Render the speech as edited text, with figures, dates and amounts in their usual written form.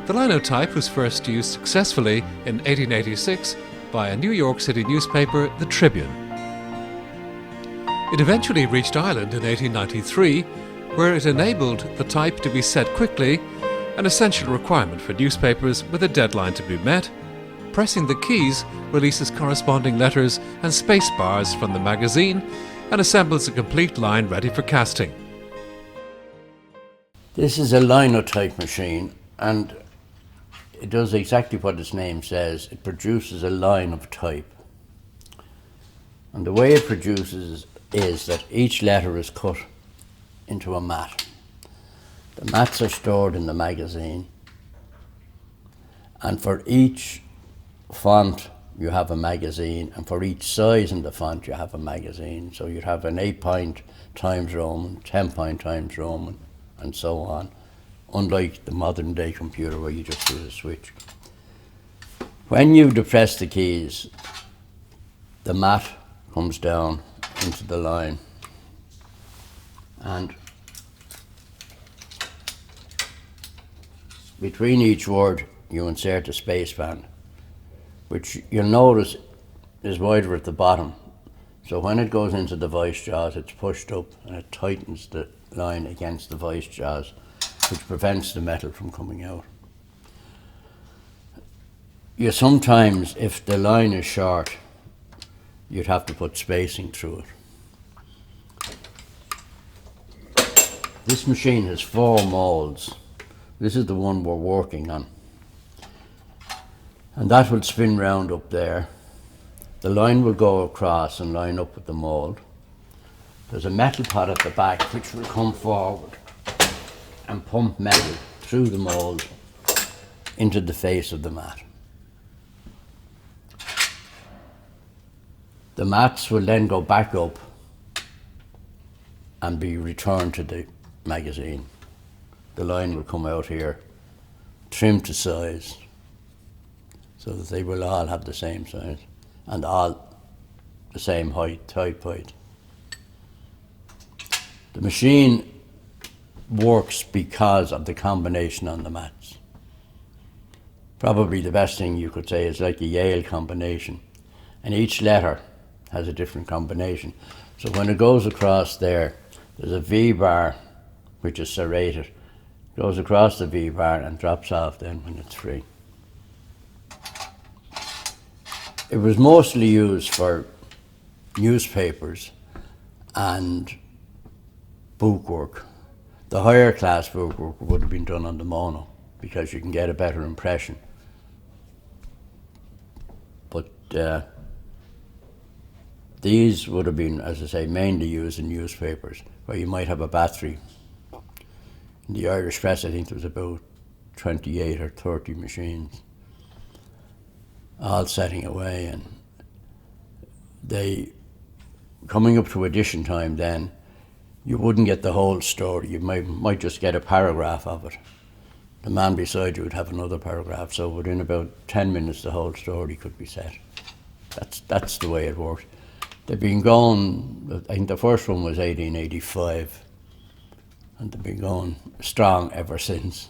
The Linotype was first used successfully in 1886 by a New York City newspaper, the Tribune. It eventually reached Ireland in 1893, where it enabled the type to be set quickly, an essential requirement for newspapers with a deadline to be met. Pressing the keys releases corresponding letters and space bars from the magazine and assembles a complete line ready for casting. This is a linotype machine, and it does exactly what its name says. It produces a line of type. And the way it produces is that each letter is cut into a mat. The mats are stored in the magazine, and for each font you have a magazine, and for each size in the font you have a magazine. So you'd have an 8-point Times Roman, 10-point Times Roman, and so on, unlike the modern day computer where you just do the switch. When you depress the keys, the mat comes down into the line, and between each word you insert a spaceband, which you'll notice is wider at the bottom. So when it goes into the vice jaws, it's pushed up and it tightens the line against the vice jaws, which prevents the metal from coming out. You sometimes, if the line is short, you'd have to put spacing through it. This machine has 4 molds. This is the one we're working on. And that will spin round up there. The line will go across and line up with the mold. There's a metal pot at the back which will come forward and pump metal through the mold into the face of the mat. The mats will then go back up and be returned to the magazine. The line will come out here, trimmed to size, so that they will all have the same size and all the same height, type height. The machine works because of the combination on the mats. Probably the best thing you could say is like a Yale combination, and each letter has a different combination. So when it goes across there, there's a V bar which is serrated, goes across the V bar and drops off then when it's free. It was mostly used for newspapers and bookwork. The higher class bookwork would have been done on the mono because you can get a better impression. But these would have been, as I say, mainly used in newspapers where you might have a battery. In the Irish Press, I think there was about 28 or 30 machines, all setting away, and they, coming up to edition time then, you wouldn't get the whole story. You might just get a paragraph of it. The man beside you would have another paragraph, so within about 10 minutes the whole story could be set. That's the way it worked. They've been going, I think the first one was 1885, and they've been going strong ever since.